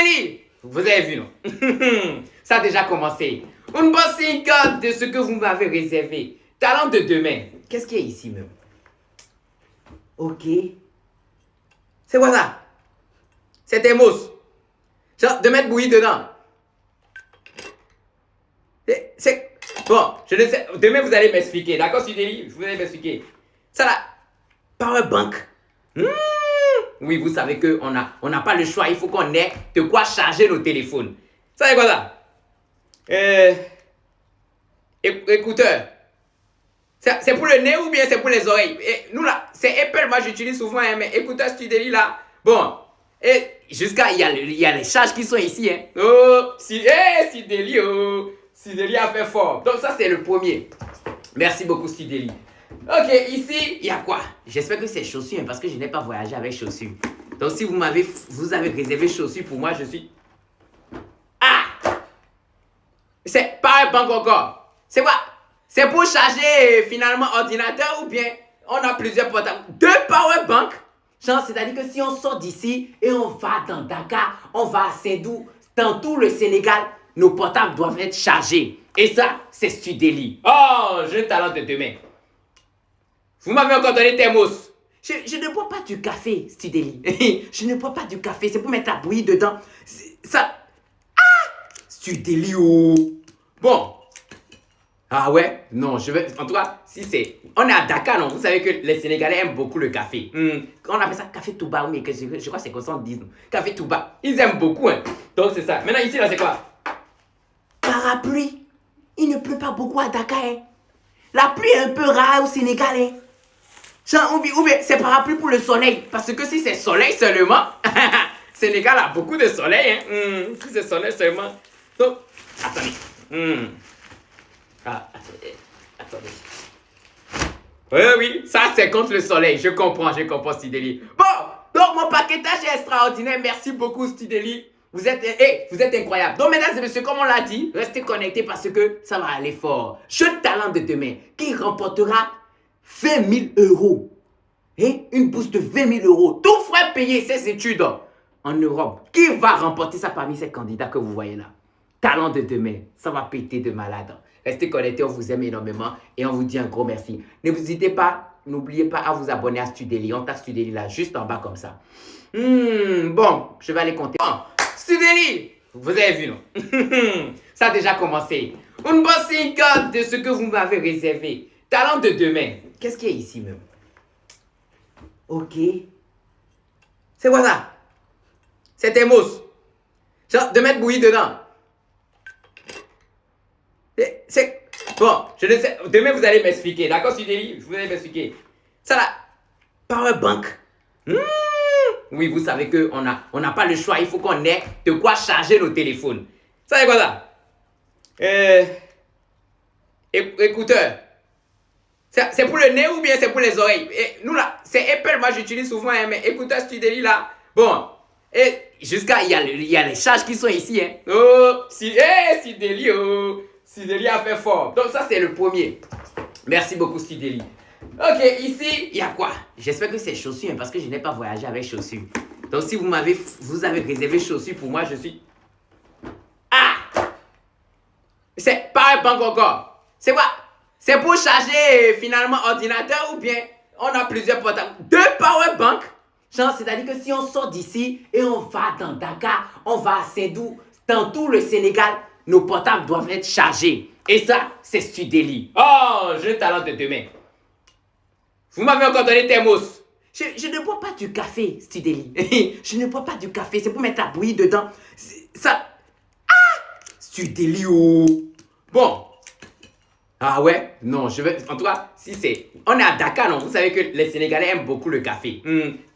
Studeli, vous avez vu, non? Ça a déjà commencé. Une bonne carte de ce que vous m'avez réservé. Talent de demain. Qu'est-ce qu'il y a ici, même? Ok. C'est quoi ça? C'est tes mousses. Genre, de mettre bouillie dedans. C'est... Bon, je ne sais... Demain, vous allez m'expliquer. D'accord, Studeli? Vous allez m'expliquer. Ça là... Powerbank. Oui, vous savez qu'on n'a pas le choix. Il faut qu'on ait de quoi charger nos téléphones. Ça, c'est quoi ça? Écouteur. C'est pour le nez ou bien c'est pour les oreilles? Nous là, c'est Apple, moi j'utilise souvent, hein, mais écouteur Studeli là. Bon, et jusqu'à, il y a les charges qui sont ici. Hein. Oh, Studeli, oh. Studeli a fait fort. Donc ça c'est le premier. Merci beaucoup Studeli. Ok, ici, il y a quoi? J'espère que c'est chaussures, hein, parce que je n'ai pas voyagé avec chaussures. Donc si vous avez réservé chaussures pour moi, je suis... Ah! C'est pas un banque encore. C'est quoi? C'est pour charger finalement ordinateur ou bien on a plusieurs portables. Deux powerbanks. Genre, c'est-à-dire que si on sort d'ici et on va dans Dakar, on va à Sendou, dans tout le Sénégal, nos portables doivent être chargés. Et ça, c'est Studeli. Oh, j'ai le talent de demain. Vous m'avez encore donné tes mousses. Je ne bois pas du café, Studeli. Je ne bois pas du café, c'est pour mettre la bouillie dedans. Ça... Ah! Studeli, oh. Bon. Ah ouais? Non, je vais... En tout cas, si c'est... On est à Dakar, non? Vous savez que les Sénégalais aiment beaucoup le café. On appelle ça café Touba, mais je crois que c'est comme ça on dit. Café Touba. Ils aiment beaucoup, hein. Donc c'est ça. Maintenant ici, là, c'est quoi? Parapluie. Il ne pleut pas beaucoup à Dakar, hein. La pluie est un peu rare au Sénégal, hein. Genre, ou bien c'est parapluie pour le soleil. Parce que si c'est soleil seulement, Sénégal a beaucoup de soleil, hein. Si c'est soleil seulement. Donc, attendez. Ah, attendez. Oui, ça c'est contre le soleil. Je comprends Studeli. Bon, donc mon paquetage est extraordinaire. Merci beaucoup, Studeli. Vous êtes incroyable. Donc, mesdames et messieurs, comme on l'a dit, restez connectés parce que ça va aller fort. Jeu de talent de demain qui remportera 20 000 euros. Et une bourse de 20 000 euros. Tout frais payé ses études en Europe. Qui va remporter ça parmi ces candidats que vous voyez là? Talent de demain. Ça va péter de malade. Restez connectés, on vous aime énormément et on vous dit un gros merci. N'hésitez pas, n'oubliez pas à vous abonner à Studeli. On tape Studeli là, juste en bas comme ça. Bon, je vais aller compter. Bon, Studeli, vous avez vu, non? Ça a déjà commencé. Une bonne carte de ce que vous m'avez réservé. Talent de demain. Qu'est-ce qu'il y a ici, même? Ok. C'est quoi ça? C'est tes mousses. Genre, de mettre bouillie dedans. C'est... Bon, je ne sais... Demain, vous allez m'expliquer. D'accord, Studeli? Vous allez m'expliquer. Ça là... Powerbank. Oui, vous savez qu'on n'a pas le choix. Il faut qu'on ait de quoi charger nos téléphones. Ça, c'est quoi ça? Écouteur. C'est pour le nez ou bien c'est pour les oreilles? Nous là, c'est Apple, moi j'utilise souvent, hein, mais écouteur Studeli là. Bon, et jusqu'à, il y a les charges qui sont ici. Hein. Oh, Studeli, oh. Studeli a fait fort. Donc ça, c'est le premier. Merci beaucoup, Studeli. Ok, ici, il y a quoi? J'espère que c'est chaussures, hein, parce que je n'ai pas voyagé avec chaussures. Donc si vous avez réservé chaussures pour moi, je suis... Ah! C'est pas un banque encore. C'est quoi? C'est pour charger finalement ordinateur ou bien on a plusieurs portables. Deux powerbanks. Genre, c'est-à-dire que si on sort d'ici et on va dans Dakar, on va à Sendou, dans tout le Sénégal, nos portables doivent être chargés. Et ça, c'est Studeli. Oh, j'ai le talent de demain. Vous m'avez encore donné tes mousses. Je ne bois pas du café, Studeli. Je ne bois pas du café, c'est pour mettre la bouillie dedans. Ça... Ah! Studeli, oh. Bon. Ah ouais? Non, je vais... En tout cas, si c'est... On est à Dakar, non? Vous savez que les Sénégalais aiment beaucoup le café.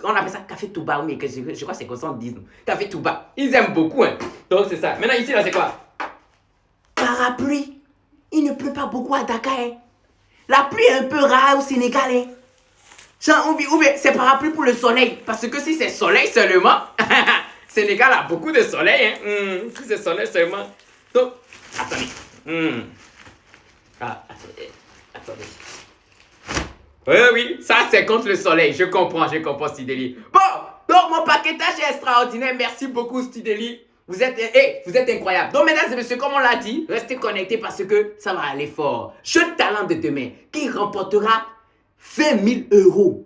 On appelle ça café Touba, mais je crois que c'est comme ça on dit. Café Touba. Ils aiment beaucoup, hein. Donc c'est ça. Maintenant ici, là, c'est quoi? Parapluie. Il ne pleut pas beaucoup à Dakar, hein. La pluie est un peu rare au Sénégal, hein. Genre, ou bien c'est parapluie pour le soleil. Parce que si c'est soleil seulement, Sénégal a beaucoup de soleil, hein. Si c'est soleil seulement. Donc, attendez. Ah, attendez. Oui, ça c'est contre le soleil. Je comprends Studeli. Bon, donc mon paquetage est extraordinaire. Merci beaucoup, Studeli. Vous êtes incroyables. Donc, mesdames et messieurs, comme on l'a dit, restez connectés parce que ça va aller fort. Jeune talent de demain qui remportera 20 000 euros.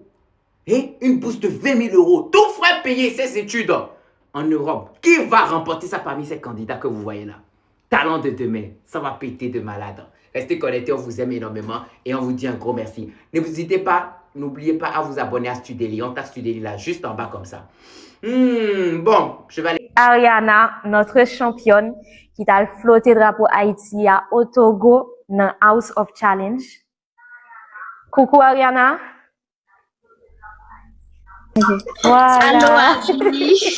Et une bourse de 20 000 euros. Tout frais payé ses études en Europe. Qui va remporter ça parmi ces candidats que vous voyez là? Talent de demain. Ça va péter de malade. Restez connectés, on vous aime énormément et on vous dit un gros merci. N'hésitez pas, n'oubliez pas à vous abonner à Studeli. On tape Studeli là, juste en bas comme ça. Bon, je vais aller. Ariana, notre championne, qui t'a le flotté drapeau Haïti à Otogo dans House of Challenge. Coucou Ariana. Voilà. Allô, Julie.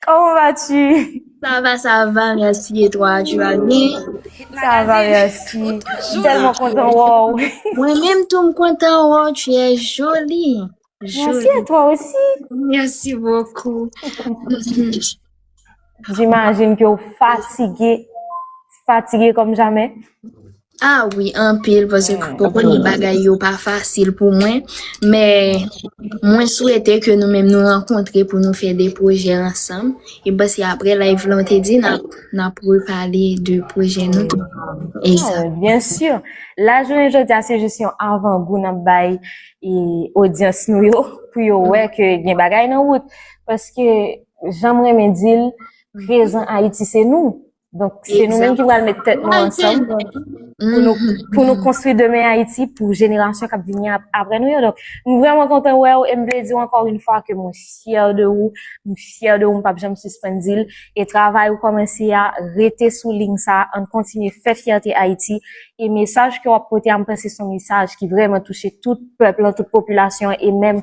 Comment vas-tu? Ça va, merci. Et toi, tu vas bien? Ça va, merci. Tellement content, wow. Moi-même, tout me content, wow, tu es jolie. Merci à toi aussi. Merci beaucoup. J'imagine que vous fatigué comme jamais. Ah oui, un pile, parce que pour les bagailles, pas facile pour moi. Mais, moi, souhaitais que nous-mêmes nous rencontrions pour nous faire des projets ensemble. Et parce qu'après, live, on t'a dit, n'a pour parler de projets nous. Exact. Bien sûr. La journée aujourd'hui, c'est juste un avant-goût dans bail et audience nous yo pour yo ouais que gen bagay dans route parce que j'aimerais me dire présent Haïti c'est nous. Donc c'est nous-mêmes qui allons mettre tête nous ensemble pour nous construire demain Haïti pour génération qui venir après nous. Donc nous vraiment content ouais et me dire encore une fois que mon fier de vous pas jamais suspendre et travail ou commencer à rester sous ligne ça en continuer faire fierté Haïti et message que on porter en penser son message qui vraiment toucher tout peuple toute population et même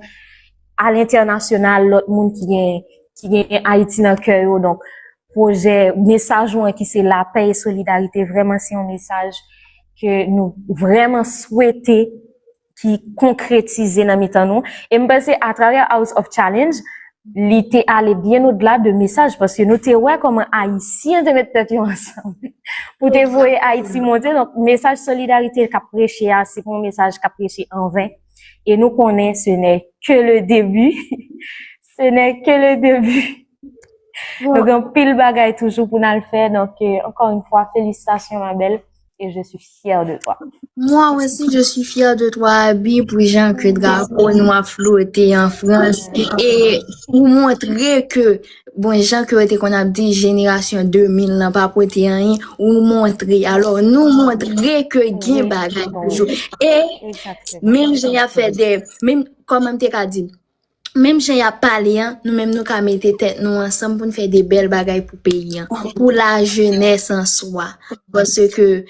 à l'international l'autre monde qui gagne Haïti dans cœur. Donc projet message qui c'est la paix et solidarité vraiment c'est un message que nous vraiment souhaiter qui concrétiser dans mitan nous et me penser à travers House of Challenge l'été aller bien au-delà de message parce que nous te ouais comment haïtiens de mettre tête ensemble pour te voir Haïti monter. Donc message solidarité qu'a prêché c'est un message qu'a prêché en vain et nous connaissons ce n'est que le début. Ce n'est que le début. Donc, un pile bagaille toujours pour nous le faire. Donc, encore une fois, félicitations, ma belle. Et je suis fière de toi. Moi aussi, je suis fière de toi, Abby, pour Jean que drapeau nous a flotté en France. Et pour montrer que, bon, Jean que qu'on a dit génération 2000 n'a pas porté rien, ou montrer, alors nous montrer que gain bagaille toujours. Et, même j'ai fait même, comme t'ai dit, même si y a parlé, nous-mêmes nous qu'à mettre tête nous ensemble pour nous faire des belles bagailles pour pays, pour la jeunesse en soi. Parce que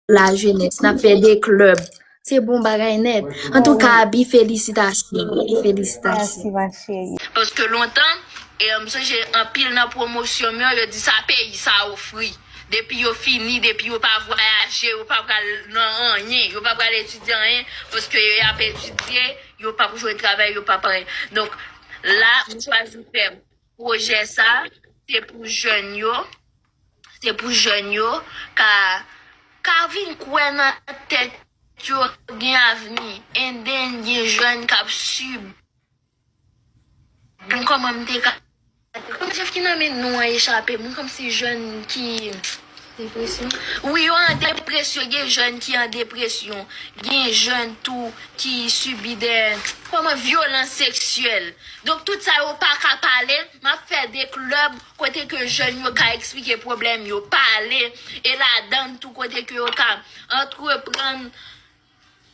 la jeunesse, n'a fait des clubs. C'est bon bagaille net. En tout cas, Abby, félicitations. Félicitations. Merci, ma chérie. Parce que longtemps, et j'ai un pile dans promotion, je dis ça paye, ça offre. Depuis yo fini, depuis yo pas voyager, yo pas non rien, yo pas étudier rien parce que yo a pas étudié, yo pas jouer travail, yo pas pareil. Donc là, je pas faire projet ça, c'est pour jeunes yo, ka vin quoi dans tête yo gen avenir, et then les jeunes qui sub. Comment me comme chef qui n'a nous a échappé, comme ces jeunes qui dépression. Oui, en dépression, il y a des jeunes qui en dépression, il y a des jeunes tout qui subissent des violences sexuelles. Donc tout ça yo pas qu'à parler, m'a fait des clubs côté que jeunes yo ka expliquer problème yo parler et là-dedans tout côté que yo ka entreprendre.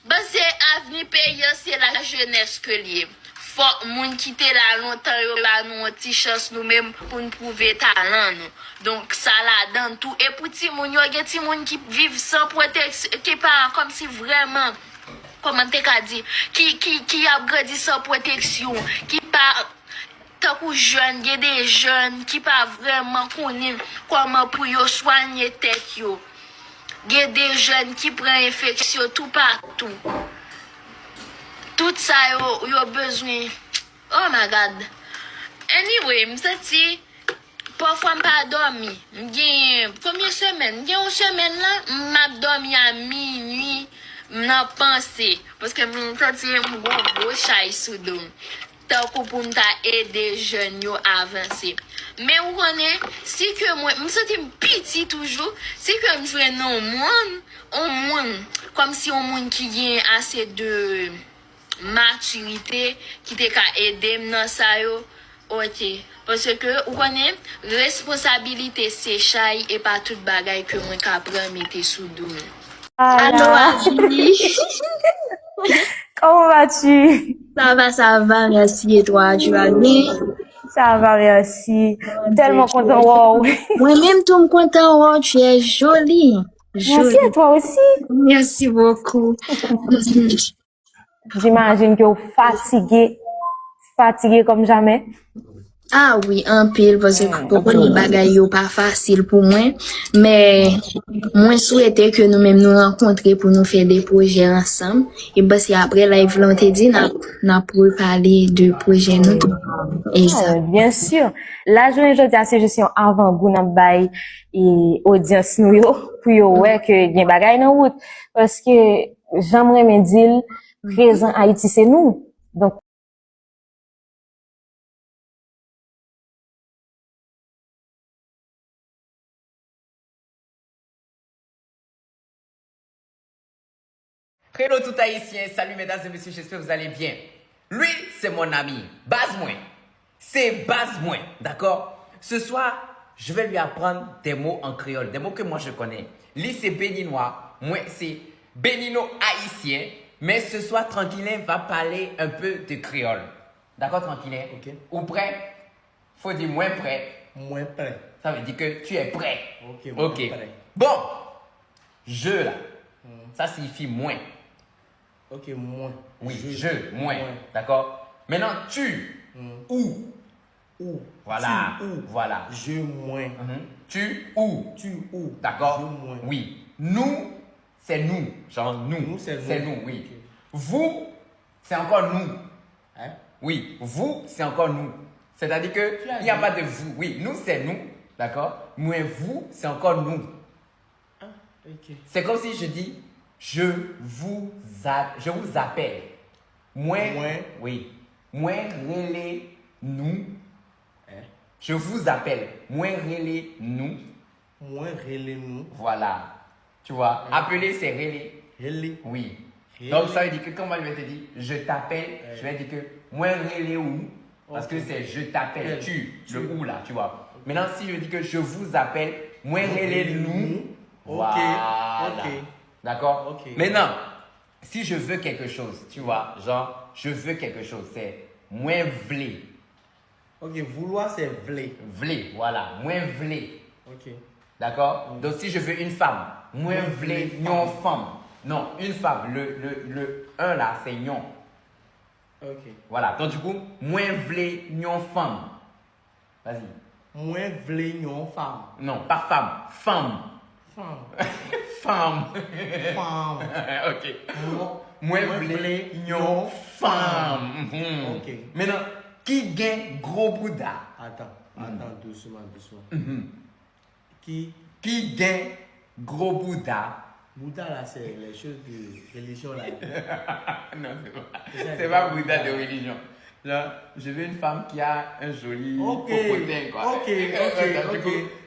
Ben c'est avenir pays, c'est la jeunesse que lié. Faut moun qui était là longtemps yo là nous une petite chance nous même pour nous prouver talent nous. Donc ça là dans tout et pour ti moun yo gen ti moun qui vivent sans protection qui pas comme si vraiment comment t'es qu'a dit qui a grandi sans protection qui pas tant que jeune, il y a des jeunes qui pas vraiment connaissent comment pour yo soigner tête yo. Il y a des jeunes qui prennent infection tout partout. Tout ça, yo besoin. Oh my God. Anyway, m'senti, parfois m'pas dormi. M'gen, combien de semaines? M'gen une semaine là, m'a dormi à minuit, m'nan pensé. Parce que m'senti m'gon gros chay sous dom. tant pour nous aider les jeunes à avancer. Mais vous connaissez, si que moi, je me sens petit toujours, si que je joue non monde, comme si on monde qui a assez de maturité, qui te ka aider dans ça yo, ok. Parce que, vous connaissez, responsabilité c'est chay et pas toute bagaille que moi qu'apprends mettre sous dos. Allô, Adi. Comment vas-tu? Ça va, merci. Et toi, tu vas bien? Ça va, merci. Tellement content, wow. Moi-même, tout me content, oh, tu es jolie. Merci à toi aussi. Merci beaucoup. J'imagine que vous fatigué comme jamais. Ah oui, un pile, parce que pour les bagailles, pas facile pour moi. Mais, moi, souhaitais que nous-mêmes nous rencontrions pour nous faire des projets ensemble. Et parce qu'après, là, ils l'ont dit, n'a pour parler de projets nous. Et ça. Bien sûr. La journée aujourd'hui, c'est juste un avant-goût dans bail et audience nous yo, pour yo ouais que gen bagay dans route. Parce que, j'aimerais me dire, présent Haïti, c'est nous. Donc, Hello tout haïtien, salut mesdames et messieurs, j'espère que vous allez bien. Lui, c'est mon ami, Baz Moins. C'est Baz Moins, d'accord? Ce soir, je vais lui apprendre des mots en créole, des mots que moi je connais. Lui, c'est béninois, moi, c'est bénino-haïtien. Mais ce soir, Tranquillin va parler un peu de créole. D'accord, Tranquillin? Ok. Ou prêt? Faut dire moins prêt. Moins prêt. Ça veut dire que tu es prêt. Ok, moins prêt. Bon, je là, ça signifie moins. Ok, moins. Oui, je, moins. D'accord? Maintenant, tu, ou. Ou. Voilà. Tu, ou. Voilà. Je, moins. Tu, ou. Tu, ou. D'accord? Je, moins. Oui. Nous, c'est nous. Genre nous. Nous, c'est nous. nous, oui. Ok. Vous, c'est encore nous. Hein? Oui. Vous, c'est encore nous. C'est-à-dire que il n'y a pas de vous. Oui, nous, c'est nous. D'accord? Mais vous, c'est encore nous. Ah, ok. C'est comme si je dis, je vous appelle. Moi, oui. Moi, relais nous. Hein? Je vous appelle. Moi, relais nous. Moins relais nous. Voilà. Tu vois, appeler, c'est relais. Relais. Oui. Relais. Donc, ça veut dire que quand moi, je vais te dire, je t'appelle, je vais dire que moi, relais où. Parce que c'est je t'appelle, le ou là, tu vois. Maintenant, si je dis que je vous appelle, moi, relais nous. Voilà. Ok. D'accord? Ok. Maintenant, si je veux quelque chose, tu vois, genre, je veux quelque chose, c'est moins vlé. Ok, vouloir, c'est vlé. Vlé, voilà, moins vlé. Ok. D'accord? Donc, si je veux une femme, moins vlé, non femme. Non, une femme, le 1 là, c'est non. Ok. Voilà, donc du coup, moins vlé, non femme. Vas-y. Moins vlé, non femme. Non, pas femme, femme. Femme. Femme. Femme. Ok. Moins vlé, non femme. Mhm. Ok. Maintenant, qui gagne gros Bouddha? Attends, doucement. Qui gagne gros Bouddha? Bouddha, là, c'est les choses de religion, là. Non, c'est pas Bouddha de religion. Là, je veux une femme qui a un joli popotin, quoi.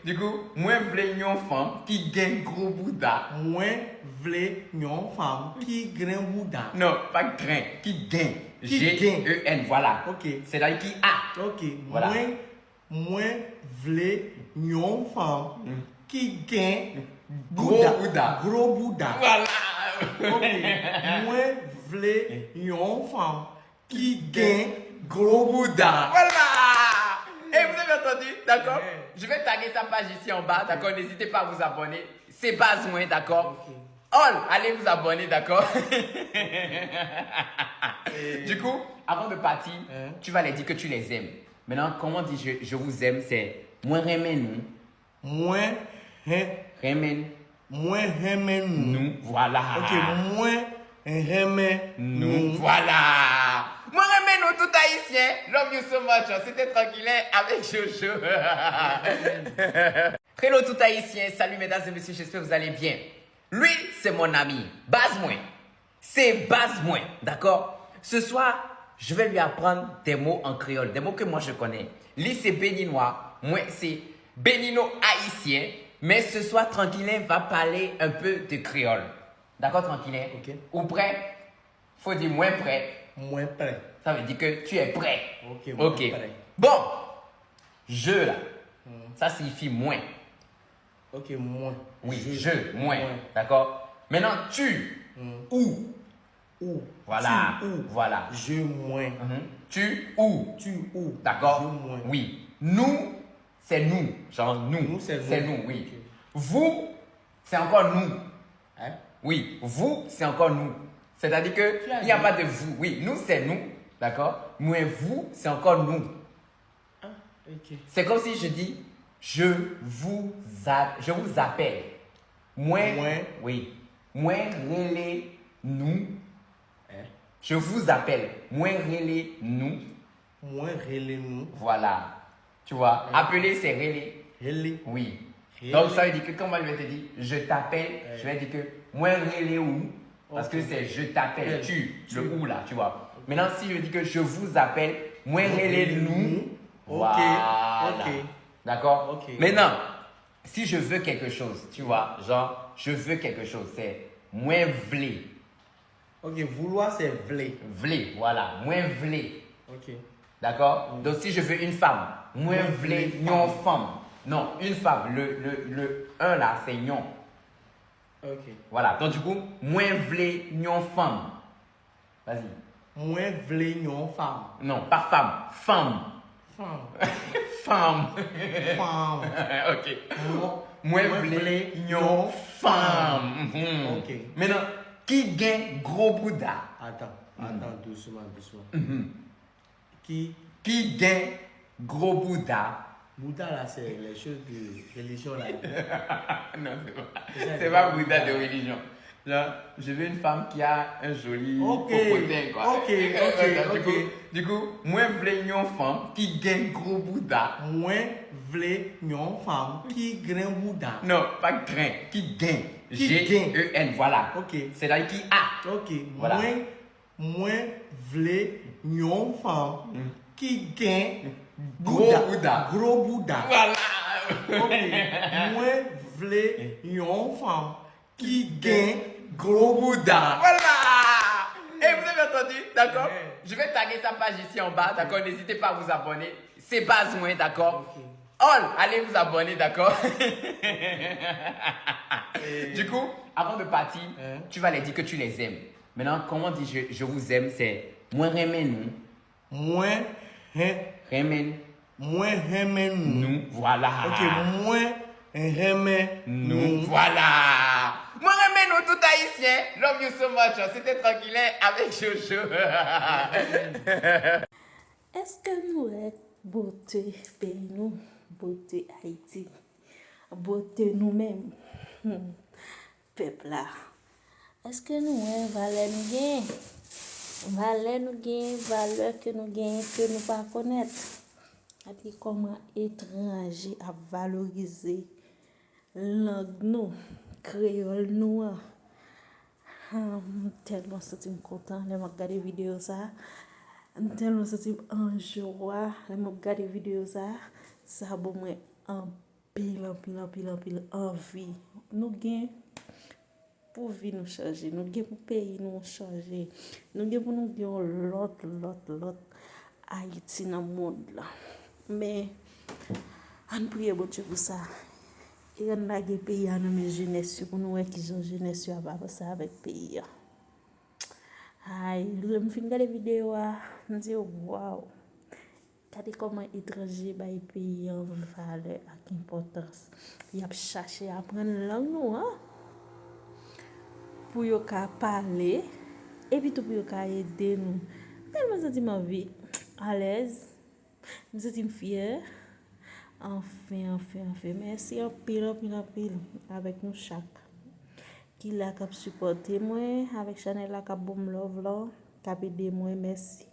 Du coup, moi, je veux une femme qui gagne gros Bouddha. Moins vlé, non femme qui grain Bouddha. Non, pas grain, qui gagne. G-E-N, voilà. Ok. C'est-à-dire qui a. Ok. Voilà. Moins vlé, non femme qui gagne Gros Bouddha. Gros Bouddha. Voilà. Ok. Moins vlé, non femme qui gagne gros Bouddha. Voilà. Et vous avez entendu, d'accord? Ouais. Je vais taguer sa page ici en bas, d'accord? N'hésitez pas à vous abonner. C'est Baz Moins, d'accord? Ok. All, allez vous abonner, d'accord? Du coup, avant de partir, tu vas les dire que tu les aimes. Maintenant, comment on dit je vous aime, c'est moins remen Moins remen remen nous. Voilà. Ok, moins remen Nous. Voilà. Moi, remen nous tout haïtien. Love you so much. C'était Tranquillin avec Jojo. Hello tout haïtien. Salut mesdames et messieurs, j'espère que vous allez bien. Lui, c'est mon ami, Baz Moins. C'est Baz Moins, d'accord? Ce soir, je vais lui apprendre des mots en créole, des mots que moi je connais. Lui, c'est béninois, moi, c'est bénino-haïtien, mais ce soir, Tranquillin va parler un peu de créole. D'accord, Tranquillin? Ok. Ou prêt? Faut dire moins prêt. Moins prêt. Ça veut dire que tu es prêt. Ok, moins prêt. Bon, je là, ça signifie moins. Ok, moins. Oui, je, moins. D'accord? Maintenant, tu, ou. Ou. Voilà. Tu, ou. Voilà. Je, moins. Tu, ou. Tu, ou. D'accord? Je, moins. Oui. Nous, c'est nous. Genre nous. Nous, c'est nous. C'est nous, oui. Ok. Vous, c'est encore nous. Hein? Oui. Vous, c'est encore nous. C'est-à-dire que il n'y a pas de vous. Oui, nous, c'est nous. D'accord? Mais vous, c'est encore nous. Ah, ok. C'est comme si je dis, je vous appelle. Moi, oui. Moi, relais, nous. Hein? Je vous appelle. Moi, relais, nous. Moins relais nous. Voilà. Tu vois, appeler, c'est relais. Relais. Oui. Relais. Donc, ça veut dire que quand moi, je vais te dire, je t'appelle, je vais dire que, moi, relais où? Parce que Ok. c'est je t'appelle, tu, Tu. le ou là, tu vois. Maintenant, si je dis que je vous appelle, moi, relais, nous. Ok. Voilà. Ok. D'accord? Ok. Maintenant, si je veux quelque chose, tu vois, genre, je veux quelque chose, c'est moins vlé. Ok, vouloir c'est vler. Vlé, voilà, moins vlé. Ok. D'accord? Donc, si je veux une femme, moins Moins vlé, vlé, non femme. Non, une femme, le 1 là, c'est non. Ok. Voilà, donc du coup, moins vlé, non femme. Vas-y. Moins vler non femme. Non, pas femme, femme. Femme. Femme. Femme. Ok. Moins Moins vlé, vlé, non non femme. Mhm. Ok. Maintenant, qui gagne gros Bouddha? Attends, doucement, doucement. Qui Qui gagne gros Bouddha? Bouddha là, c'est les choses de religion là. Non, c'est pas Bouddha de religion. Genre, je veux une femme qui a un joli Ok. popotin, quoi. Ok. Du coup, moi, je veux une femme qui gagne gros Bouddha. Moins vler non femme qui grand Bouddha. Non, pas grain, qui gagne. Qui G-E-N, voilà. Ok. C'est-à-dire qui a. Ok. Voilà. Moins vler non femme qui gagne Gros Bouddha. Gros Bouddha. Voilà. Ok. Moins vler non femme qui gagne gros Bouddha. Voilà. Et vous avez entendu, d'accord? Ouais. Je vais taguer sa page ici en bas, d'accord? N'hésitez pas à vous abonner. C'est base moins, d'accord? Ok. All, allez vous abonner, d'accord? Du coup, avant de partir, tu vas les dire que tu les aimes. Maintenant, comment on dit je vous aime, c'est moins remen nous. Moins Remen remen nous. nous. Voilà. Ok, moins remen Nous. Voilà. Moi remen nous tout haïtien. Love you so much. C'était Tranquillin avec Jojo. Est-ce que nous est beauté pays nous, beauté Haïti, beauté nous-mêmes, peuple là? Est-ce que nous est valeur nous gain, valeur que nous gain que nous pas connaître? Et puis comment étranger à valoriser langue nous, créole nous? Tellement senti content de regarder vidéo ça. Tellement senti en joie de regarder vidéo ça. Ça bon moi en pile envie. Nous gain pour vie nous changer, nous gain pour pays nous changer. Nous gain pour nous gain l'autre Haïti dans le monde là. Mais on prie bon Dieu pour ça. Et on a des pays dans mes jeunesse pour nous voir qu'ils ont jeunesse à avancer avec pays. Aïe, je me fais regarder vidéo, je me dis waouh. Regardez comment étranger ba pays en valeur avec importance. Il a cherché à apprendre langue nous pour yo ka parler et puis tout pour yo ka aider nous. Tellement senti ma vie à l'aise. Je me sens fière. Enfin. Merci en pile avec nous chaque. Qui l'a cap supporter moi avec Chanel la cap bon love là, cap aider moi merci.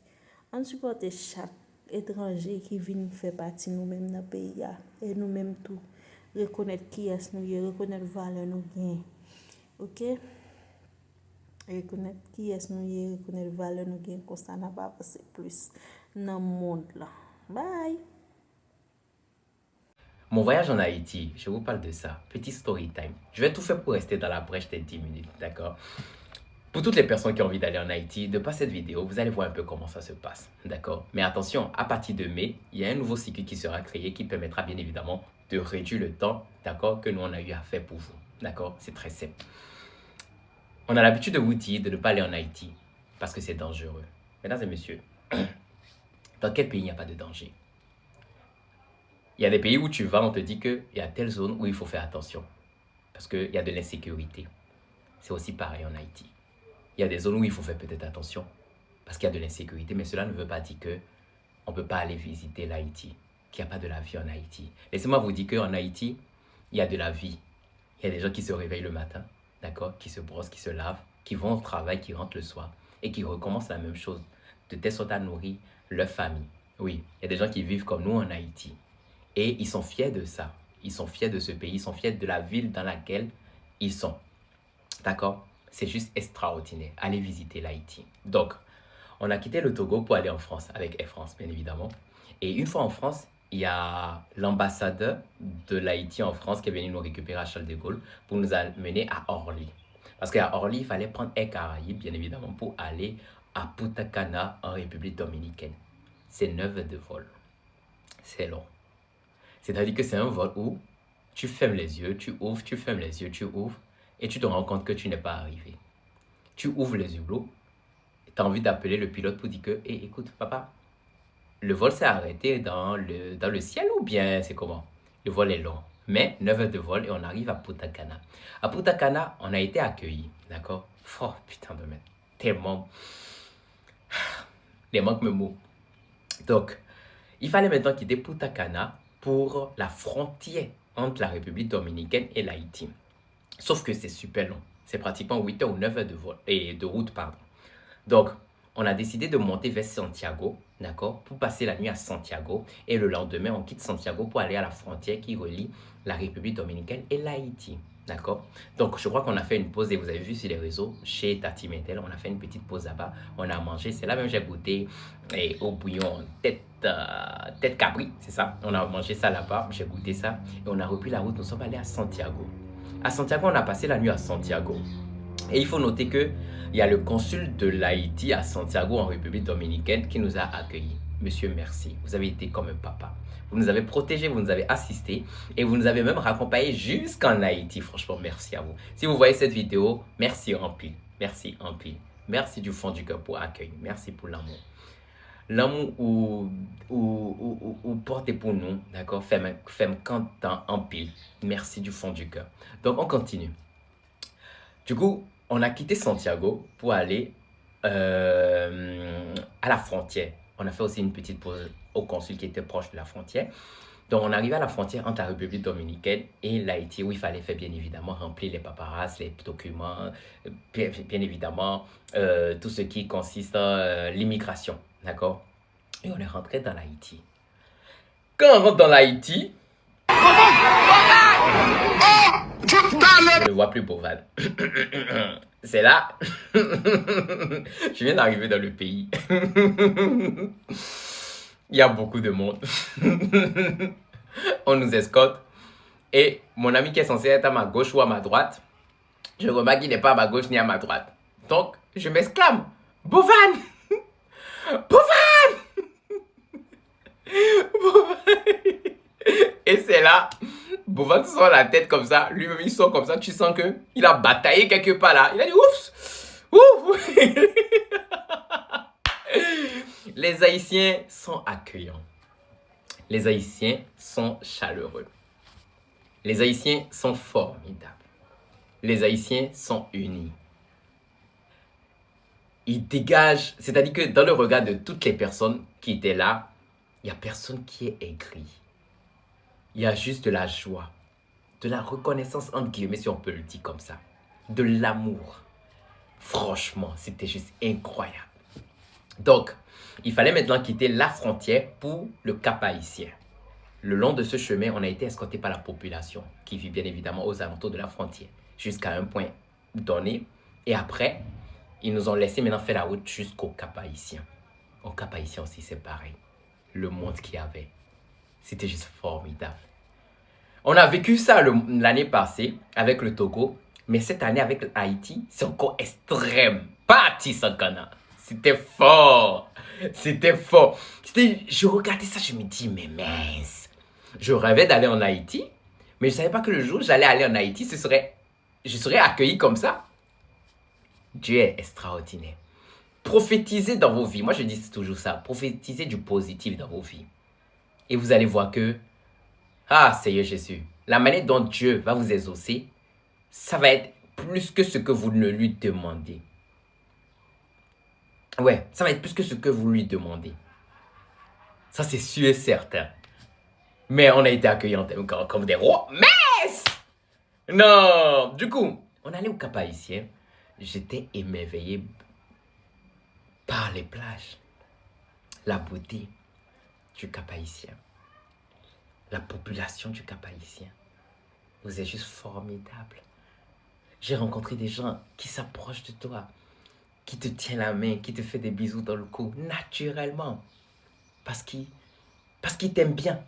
On supporte chaque étranger qui vient faire partie nous même dans le pays et nous même tout reconnaître qui est nous, reconnaître valeur nous gain. OK? reconnaître qui est nous y reconnaître valeur nous gain constat n'a pas passer plus dans le monde là. Bye. Mon voyage en Haïti, je vous parle de ça. Petit story time. Je vais tout faire pour rester dans la brèche des 10 minutes, d'accord? Pour toutes les personnes qui ont envie d'aller en Haïti, de passer cette vidéo, vous allez voir un peu comment ça se passe, d'accord? Mais attention, à partir de mai, il y a un nouveau cycle qui sera créé qui permettra bien évidemment de réduire le temps, d'accord, que nous on a eu à faire pour vous, d'accord? C'est très simple. On a l'habitude de vous dire de ne pas aller en Haïti parce que c'est dangereux. Mesdames et messieurs, dans quel pays il n'y a pas de danger? Il y a des pays où tu vas, on te dit qu'il y a telle zone où il faut faire attention parce qu'il y a de l'insécurité. C'est aussi pareil en Haïti. Il y a des zones où il faut faire peut-être attention parce qu'il y a de l'insécurité, mais cela ne veut pas dire qu'on ne peut pas aller visiter l'Haïti, qu'il n'y a pas de la vie en Haïti. Laissez-moi vous dire qu'en Haïti, il y a de la vie. Il y a des gens qui se réveillent le matin, d'accord, qui se brossent, qui se lavent, qui vont au travail, qui rentrent le soir et qui recommencent la même chose, de telle sorte à nourrir leur famille. Oui, il y a des gens qui vivent comme nous en Haïti et ils sont fiers de ça. Ils sont fiers de ce pays, ils sont fiers de la ville dans laquelle ils sont. D'accord? C'est juste extraordinaire. Allez visiter l'Haïti. Donc, on a quitté le Togo pour aller en France, avec Air France, bien évidemment. Et une fois en France, il y a l'ambassadeur de l'Haïti en France qui est venu nous récupérer à Charles de Gaulle pour nous amener à Orly. Parce qu'à Orly, il fallait prendre Air Caraïbes, bien évidemment, pour aller à Punta Cana, en République dominicaine. C'est 9 heures de vol. C'est long. C'est-à-dire que c'est un vol où tu fermes les yeux, tu ouvres, tu fermes les yeux, tu ouvres, et tu te rends compte que tu n'es pas arrivé. Tu ouvres les hublots, tu as envie d'appeler le pilote pour dire que, hey, écoute, papa, le vol s'est arrêté dans le ciel ou bien c'est comment? Le vol est long. Mais 9 heures de vol et on arrive à Punta Cana. À Punta Cana, on a été accueillis, d'accord? Oh, putain de merde. Tellement. Les manques me mots. Donc, il fallait maintenant quitter Punta Cana pour la frontière entre la République dominicaine et l'Haïti. Sauf que c'est super long. C'est pratiquement 8 heures ou 9 heures de vol et de route, pardon. Donc, on a décidé de monter vers Santiago, d'accord, pour passer la nuit à Santiago. Et le lendemain, on quitte Santiago pour aller à la frontière qui relie la République dominicaine et l'Haïti, d'accord. Donc, je crois qu'on a fait une pause et vous avez vu sur les réseaux, chez Tati Mentel, on a fait une petite pause là-bas. On a mangé, c'est là même j'ai goûté et au bouillon tête cabri, c'est ça. On a mangé ça là-bas, j'ai goûté ça et on a repris la route. Nous sommes allés à Santiago. À Santiago, on a passé la nuit à Santiago. Et il faut noter qu'il y a le consul de l'Haïti à Santiago, en République dominicaine, qui nous a accueillis. Monsieur, merci. Vous avez été comme un papa. Vous nous avez protégés, vous nous avez assistés et vous nous avez même raccompagnés jusqu'en Haïti. Franchement, merci à vous. Si vous voyez cette vidéo, merci en pile. Merci en pile. Merci du fond du cœur pour l'accueil. Merci pour l'amour. L'amour ou portez pour nous, d'accord? Femme content en pile. Merci du fond du cœur. Donc, on continue. Du coup, on a quitté Santiago pour aller à la frontière. On a fait aussi une petite pause au consul qui était proche de la frontière. Donc, on arrivait à la frontière entre la République dominicaine et l'Haïti, où il fallait faire, bien évidemment, remplir les paperasses, les documents, bien évidemment, tout ce qui consiste en l'immigration, d'accord? Et on est rentré dans l'Haïti. Quand on rentre dans l'Haïti, je ne vois plus Bovan. C'est là. Je viens d'arriver dans le pays. Il y a beaucoup de monde. On nous escorte. Et mon ami qui est censé être à ma gauche ou à ma droite, je remarque qu'il n'est pas à ma gauche ni à ma droite. Donc, je m'exclame. Bovan! Bovan! Bovan! Et c'est là, Bovan sort la tête comme ça, lui-même il sort comme ça, tu sens qu'il a bataillé quelque part là. Il a dit ouf! Ouf! Les Haïtiens sont accueillants. Les Haïtiens sont chaleureux. Les Haïtiens sont formidables. Les Haïtiens sont unis. Ils dégagent, c'est-à-dire que dans le regard de toutes les personnes qui étaient là, il n'y a personne qui est aigri. Il y a juste de la joie, de la reconnaissance entre guillemets, si on peut le dire comme ça, de l'amour. Franchement, c'était juste incroyable. Donc, il fallait maintenant quitter la frontière pour le Cap Haïtien. Le long de ce chemin, on a été escorté par la population qui vit bien évidemment aux alentours de la frontière jusqu'à un point donné. Et après, Ils nous ont laissé maintenant faire la route jusqu'au Cap-Haïtien. Au Cap-Haïtien aussi, c'est pareil. Le monde qu'il y avait, c'était juste formidable. On a vécu ça l'année passée avec le Togo, mais cette année avec Haïti, c'est encore extrême. Parti sans Ghana. C'était fort. C'était fort. Je regardais ça, je me dis, mais mince. Je rêvais d'aller en Haïti, mais je ne savais pas que le jour où j'allais aller en Haïti, je serais accueilli comme ça. Dieu est extraordinaire. Prophétisez dans vos vies. Moi, je dis toujours ça. Prophétisez du positif dans vos vies. Et vous allez voir que, ah, Seigneur Jésus, la manière dont Dieu va vous exaucer, ça va être plus que ce que vous ne lui demandez. Ouais, ça va être plus que ce que vous lui demandez. Ça, c'est sûr et certain. Mais on a été accueillis comme des rois. Mais non! Du coup, on allait au Cap-Haïtien. J'étais émerveillé par les plages. La beauté du Cap-Haïtien. La population du Cap-Haïtien. Vous êtes juste formidable. J'ai rencontré des gens qui s'approchent de toi, qui te tiennent la main, qui te font des bisous dans le cou, naturellement. Parce qu'ils t'aiment bien.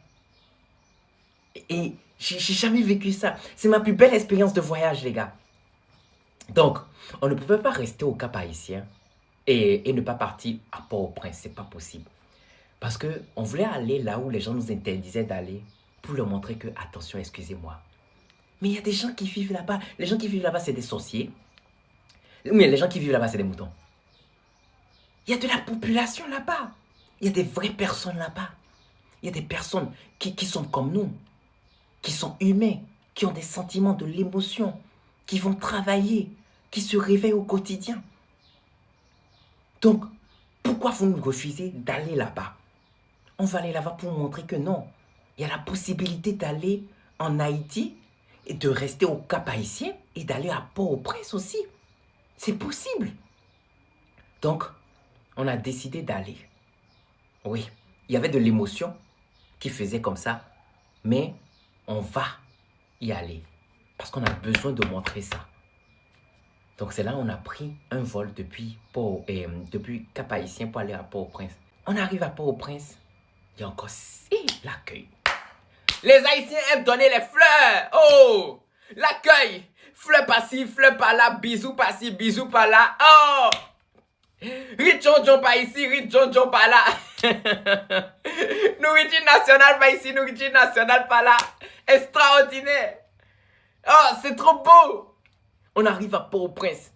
Et j'ai jamais vécu ça. C'est ma plus belle expérience de voyage, les gars. Donc, on ne pouvait pas rester au Cap-Haïtien et ne pas partir à Port-au-Prince. C'est pas possible. Parce qu'on voulait aller là où les gens nous interdisaient d'aller pour leur montrer que, attention, excusez-moi. Mais il y a des gens qui vivent là-bas. Les gens qui vivent là-bas, c'est des sorciers. Mais les gens qui vivent là-bas, c'est des moutons. Il y a de la population là-bas. Il y a des vraies personnes là-bas. Il y a des personnes qui sont comme nous, qui sont humains, qui ont des sentiments, de l'émotion, qui vont travailler, qui se réveillent au quotidien. Donc, pourquoi vous nous refusez d'aller là-bas? On va aller là-bas pour montrer que non. Il y a la possibilité d'aller en Haïti et de rester au Cap-Haïtien et d'aller à Port-au-Prince aussi. C'est possible. Donc, on a décidé d'aller. Oui, il y avait de l'émotion qui faisait comme ça, mais on va y aller parce qu'on a besoin de montrer ça. Donc, c'est là qu'on a pris un vol depuis Cap-Haïtien pour aller à Port-au-Prince. On arrive à Port-au-Prince, il y a encore l'accueil. Les Haïtiens aiment donner les fleurs. Oh, l'accueil. Fleurs par-ci, fleurs par-là, bisous par-ci, bisous par-là. Oh, Rijonjon par ici, Rijonjon par là. Nourriture nationale par ici, nourriture nationale par là. Extraordinaire. Oh, c'est trop beau. On arrive à Port-au-Prince.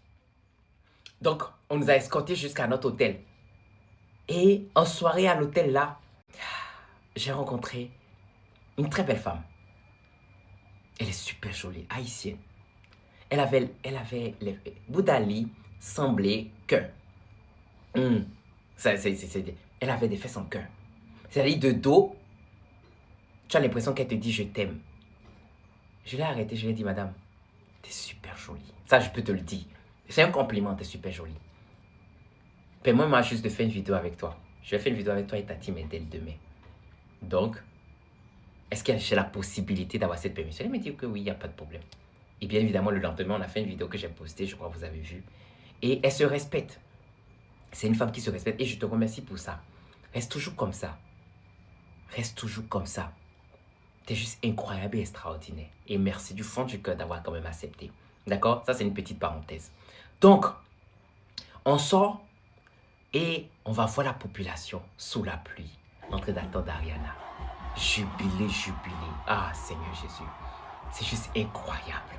Donc, on nous a escortés jusqu'à notre hôtel. Et en soirée à l'hôtel là, j'ai rencontré une très belle femme. Elle est super jolie, haïtienne. Elle avait les Boudali semblait que. Elle avait des fesses en cœur. C'est-à-dire de dos, tu as l'impression qu'elle te dit je t'aime. Je l'ai arrêtée, je lui ai dit madame, t'es super jolie. Ça, je peux te le dire. C'est un compliment, t'es super jolie. Permets-moi juste de faire une vidéo avec toi. Je vais faire une vidéo avec toi et ta team dès demain. Donc, est-ce que j'ai la possibilité d'avoir cette permission? Elle m'a dit que oui, il n'y a pas de problème. Et bien évidemment, le lendemain, on a fait une vidéo que j'ai postée, je crois que vous avez vu. Et elle se respecte. C'est une femme qui se respecte et je te remercie pour ça. Reste toujours comme ça. Reste toujours comme ça. T'es juste incroyable et extraordinaire. Et merci du fond du cœur d'avoir quand même accepté. D'accord? Ça, c'est une petite parenthèse. Donc, on sort et on va voir la population sous la pluie en train d'attendre Ariana. Jubilé, jubilé. Ah, Seigneur Jésus. C'est juste incroyable.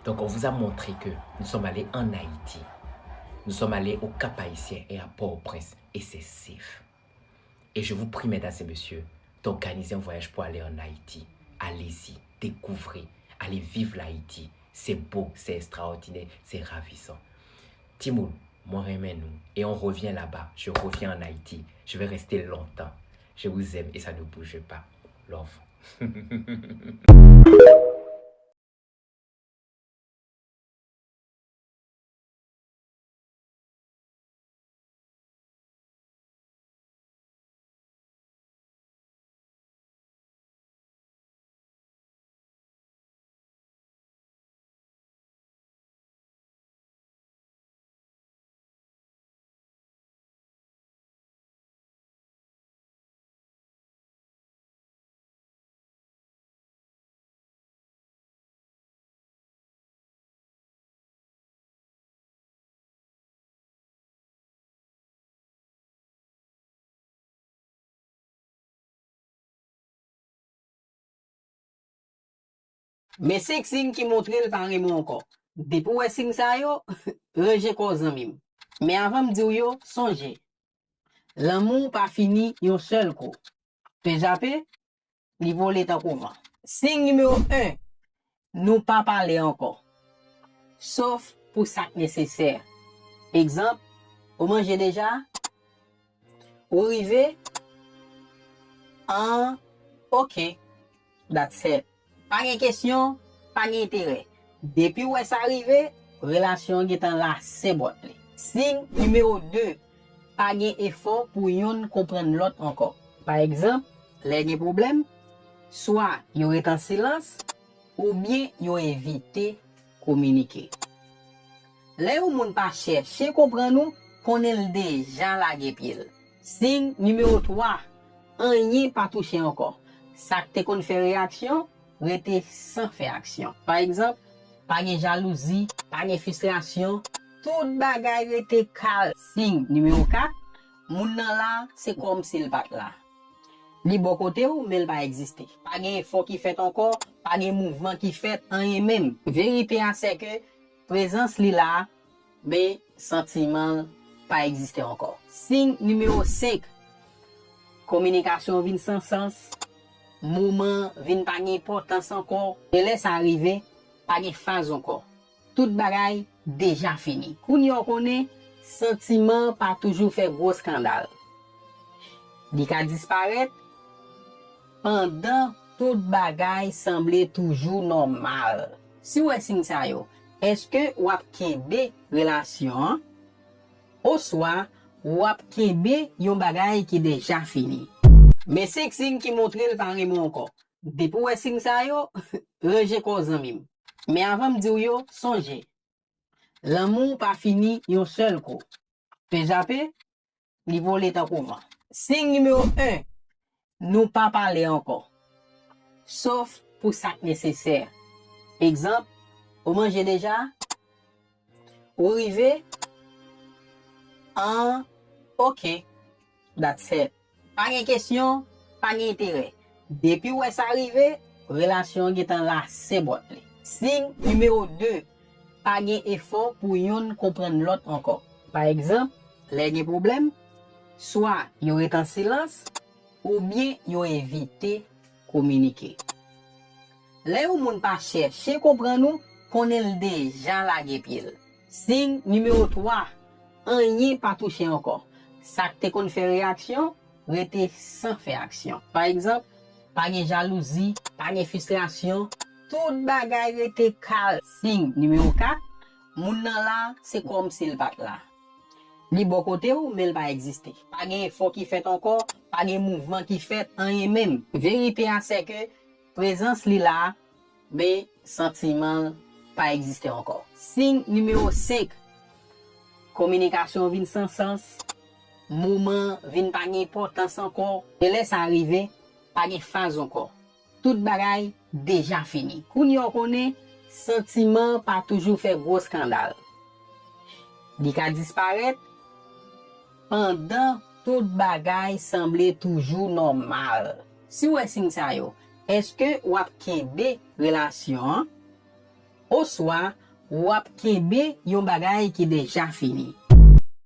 Donc, on vous a montré que nous sommes allés en Haïti. Nous sommes allés au Cap-Haïtien et à Port-au-Prince. Et c'est safe. Et je vous prie, mesdames et messieurs, d'organiser un voyage pour aller en Haïti. Allez-y, découvrez, allez vivre l'Haïti. C'est beau, c'est extraordinaire, c'est ravissant. Timoun, moi remets-nous. Et on revient là-bas. Je reviens en Haïti. Je vais rester longtemps. Je vous aime et ça ne bouge pas. Love. Mais c'est signe qui montre le pas remon encore. Depuis ouais signe ça yo, ranger cause mim. Mais avant me dire yo, songez. L'amour pas fini yon seul coup. Pe jappé, li volé tant couvent. Signe numéro 1, nous pas parler encore. Sauf pour ça nécessaire. Exemple, vous mangez déjà, vous arrivez en OK, that's it. Pas de question, pas d'intérêt. Depuis où est-ce arrivé, relation qui est en là, c'est bon. Signe numéro 2, pas d'effort pour yon comprendre l'autre encore. Par exemple, les problèmes, soit yon est en silence, ou bien yon évité communiquer. Là où moun pas chercher comprendre nous, connaît déjà la guépile. Signe numéro 3, rien pas touché encore. Ça te kon fait réaction, rete sans faire action. Par exemple, pas de jalousie, pas de frustration, tout bagay rete calme. Signe numéro 4, moun nan là, c'est comme s'il pas là. Li bon côté ou mais il pas exister. Pas de effort qui fait encore, pas de mouvement qui fait rien même. Vérité c'est que présence li là, mais sentiment pas exister encore. Signe numéro 5, communication vin sans sens, moment vin pas d'importance encore, et laisse arriver, pas de phase encore. Tout bagay déjà fini. Koun yon connaît, sentiment pas toujours fait gros scandale. Di ka disparaître, pendant tout bagay semblait toujours normal. Si ou est signe ça yo, est-ce que ou ap kembe relation ou soit ou ap kembe yon bagay qui déjà fini. Mais c'est signe qui montre le pas remon encore. Depuis ou est signe ça yo, ranger cause mim. Mais avant me dire yo, songez. L'amour pas fini yon seul coup. Pe jappé, li volé tant couvent. Signe numéro 1, nous pas parler encore. Sauf pour ça nécessaire. Exemple, vous mangez déjà, vous arrivez en OK, that's it. Pas de question, pas d'intérêt. Depuis où est-ce arrivé, relation qui est en là, c'est bon. Signe numéro 2, pas d'effort pour yon comprendre l'autre encore. Par exemple, les problèmes, soit yon est en silence, ou bien yon évité communiquer. Là où moun pas chercher comprendre nous, connaît déjà la guépile. Signe numéro 3, rien pas touché encore. Ça te kon fait réaction, rete sans faire action. Par exemple, pas de jalousie, pas de frustration, tout bagay rete calme. Signe numéro 4, moun nan là, c'est comme s'il pas là. Li bon côté ou mais il pas exister. Pas de effort qui fait encore, pas de mouvement qui fait rien même. Vérité c'est que présence li là, mais sentiment pas exister encore. Signe numéro 5, communication vin sans sens, moment vin pas d'importance encore, et laisse arriver, pas de phase encore. Tout bagay déjà fini. Koun yon connaît, sentiment pas toujours fait gros scandale. Di ka disparaître, pendant tout bagay semblait toujours normal. Si ou est signe ça yo, est-ce que ou ap kembe relation ou soit ou ap kembe yon bagay qui déjà fini.